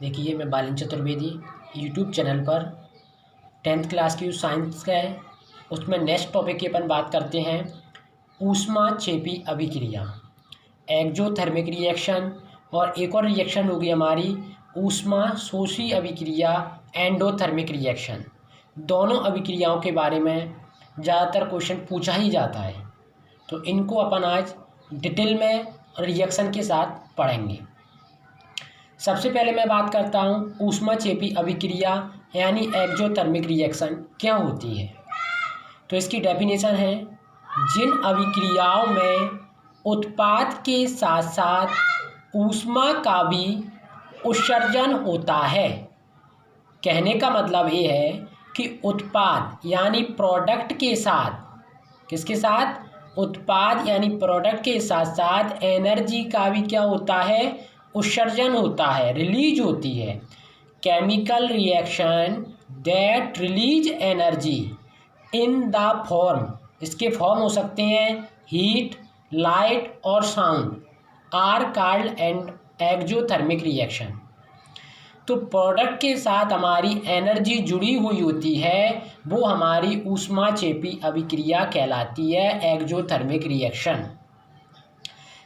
देखिए, मैं बालिन Chaturvedi YouTube channel पर 10th क्लास की जो साइंस का है उसमें नेक्स्ट टॉपिक की अपन बात करते हैं ऊष्माक्षेपी अभिक्रिया, एक्जोथर्मिक रिएक्शन। और एक और रिएक्शन होगी हमारी ऊष्माशोषी अभिक्रिया, एंडोथर्मिक रिएक्शन। दोनों अभिक्रियाओं के बारे में ज़्यादातर क्वेश्चन पूछा ही जाता है, तो इनको अपन आज डिटेल में रिएक्शन के साथ पढ़ेंगे। सबसे पहले मैं बात करता हूँ ऊष्माक्षेपी अभिक्रिया यानी एक्जोथर्मिक रिएक्शन क्या होती है। तो इसकी डेफिनेशन है, जिन अभिक्रियाओं में उत्पाद के साथ साथ ऊष्मा का भी उत्सर्जन होता है। कहने का मतलब ये है कि उत्पाद यानी प्रोडक्ट के साथ, किसके साथ? उत्पाद यानी प्रोडक्ट के साथ साथ एनर्जी का भी क्या होता है? उत्सर्जन होता है, रिलीज होती है। Chemical reaction that release energy in the form, इसके फॉर्म हो सकते हैं हीट, लाइट और sound, are called and exothermic reaction. तो प्रोडक्ट के साथ हमारी एनर्जी जुड़ी हुई होती है, वो हमारी ऊष्माक्षेपी अभिक्रिया कहलाती है, एक्जोथर्मिक रिएक्शन।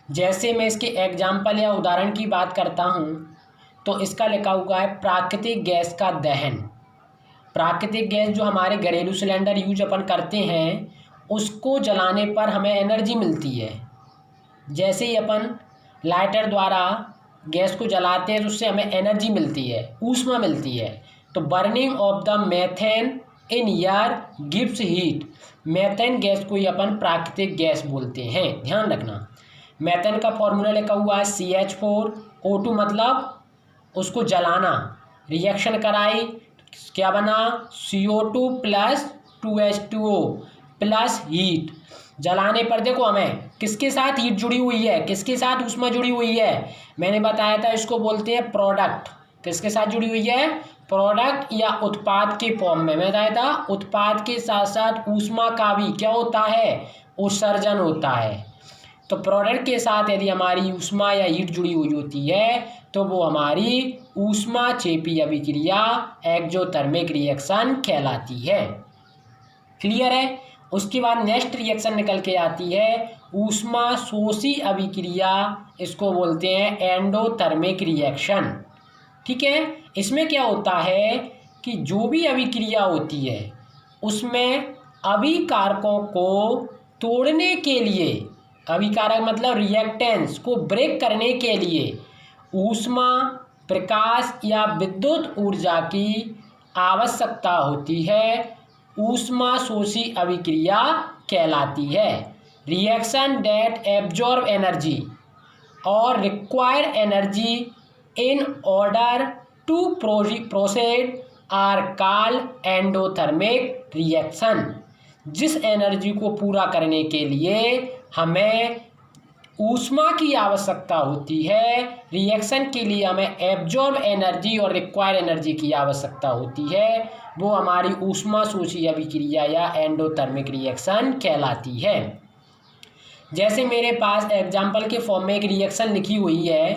जैसे मैं इसके एग्जाम्पल या उदाहरण की बात करता हूँ तो इसका लिखा हुआ है प्राकृतिक गैस का दहन। प्राकृतिक गैस जो हमारे घरेलू सिलेंडर यूज अपन करते हैं, उसको जलाने पर हमें एनर्जी मिलती है। जैसे ही अपन लाइटर द्वारा गैस को जलाते हैं तो उससे हमें एनर्जी मिलती है, ऊष्मा मिलती है। तो burning of the methane in air gives heat. Methane gas को ही अपन प्राकृतिक गैस बोलते हैं, ध्यान रखना। मेथेन का फॉर्मूला लिखा हुआ है CH4O2, मतलब उसको जलाना, रिएक्शन कराई, क्या बना? CO2 plus 2H2O plus heat. जलाने पर देखो हमें किसके साथ हीट जुड़ी हुई है, किसके साथ ऊष्मा जुड़ी हुई है? मैंने बताया था इसको बोलते हैं प्रोडक्ट। किसके साथ जुड़ी हुई है? प्रोडक्ट या उत्पाद के फॉर्म में। मैं बताया था उत्पाद के साथ साथ ऊष्मा का भी क्या होता है? उत्सर्जन होता है। तो प्रोडक्ट के साथ यदि हमारी ऊष्मा या हीट जुड़ी हुई होती है तो वो हमारी ऊष्माक्षेपी अभिक्रिया, एक्जोथर्मिक रिएक्शन कहलाती है। क्लियर है? उसके बाद नेक्स्ट रिएक्शन निकल के आती है ऊष्माशोषी अभिक्रिया, इसको बोलते हैं एंडोथर्मिक रिएक्शन। ठीक है, इसमें क्या होता है कि जो भी अभिक्रिया होती है उसमें अभिकारकों को तोड़ने के लिए, अभिकारक मतलब रिएक्टेंस को ब्रेक करने के लिए ऊष्मा, प्रकाश या विद्युत ऊर्जा की आवश्यकता होती है। ऊष्माशोषी अभिक्रिया कहलाती है। रिएक्शन दैट एब्जॉर्ब एनर्जी और require energy in order to proceed are called endothermic reaction. जिस एनर्जी को पूरा करने के लिए हमें ऊष्मा की आवश्यकता होती है, रिएक्शन के लिए हमें एब्जॉर्ब एनर्जी और रिक्वायर एनर्जी की आवश्यकता होती है, वो हमारी ऊष्माशोषी अभिक्रिया या एंडोथर्मिक रिएक्शन कहलाती है। जैसे मेरे पास एग्जाम्पल के फॉर्म में एक रिएक्शन लिखी हुई है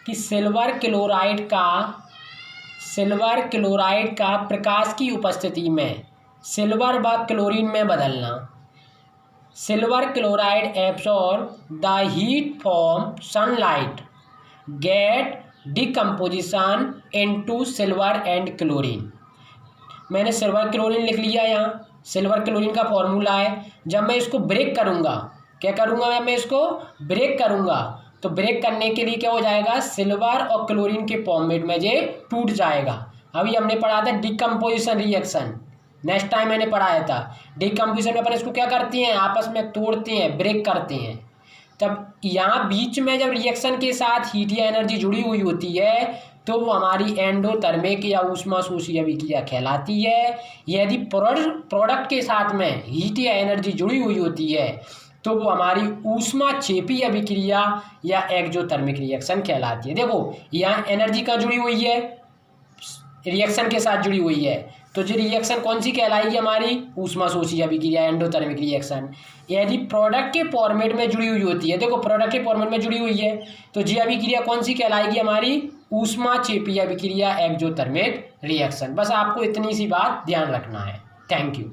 कि सिल्वर क्लोराइड का प्रकाश की उपस्थिति में सिल्वर व क्लोरीन में बदलना। Silver chloride absorb the heat from sunlight, get decomposition into silver and chlorine. मैंने सिल्वर क्लोरीन लिख लिया यहाँ। सिल्वर क्लोरीन का फॉर्मूला है, जब मैं इसको ब्रेक करूँगा, क्या करूँगा? मैं इसको ब्रेक करूँगा तो ब्रेक करने के लिए क्या हो जाएगा? सिल्वर और क्लोरीन के फॉर्मेट में ये टूट जाएगा। अभी हमने पढ़ा था डिकम्पोजिशन रिएक्शन, नेक्स्ट टाइम मैंने पढ़ाया था। डिकम्पोजिशन में अपन इसको क्या करते हैं? आपस में तोड़ते हैं, ब्रेक करते हैं। तब यहाँ बीच में जब रिएक्शन के साथ हीट या एनर्जी जुड़ी हुई होती है तो वो हमारी एंडोथर्मिक या ऊष्माशोषी अभिक्रिया कहलाती है। यदि प्रोडक्ट के साथ में हीट या एनर्जी जुड़ी हुई होती है तो वो हमारी ऊष्माक्षेपी अभिक्रिया या एक्जोथर्मिक रिएक्शन कहलाती है। देखो यहाँ एनर्जी कहाँ जुड़ी हुई है? रिएक्शन के साथ जुड़ी हुई है, तो जो रिएक्शन कौन सी कहलाएगी? हमारी ऊष्माशोषी अभिक्रिया, एंडोथर्मिक रिएक्शन। यदि प्रोडक्ट के फॉर्मेट में जुड़ी हुई होती है, देखो प्रोडक्ट के फॉर्मेट में जुड़ी हुई है, तो ये अभिक्रिया कौन सी कहलाएगी? हमारी ऊष्माक्षेपीय अभिक्रिया एक्सोथर्मिक रिएक्शन। बस आपको इतनी सी बात ध्यान रखना है। Thank you.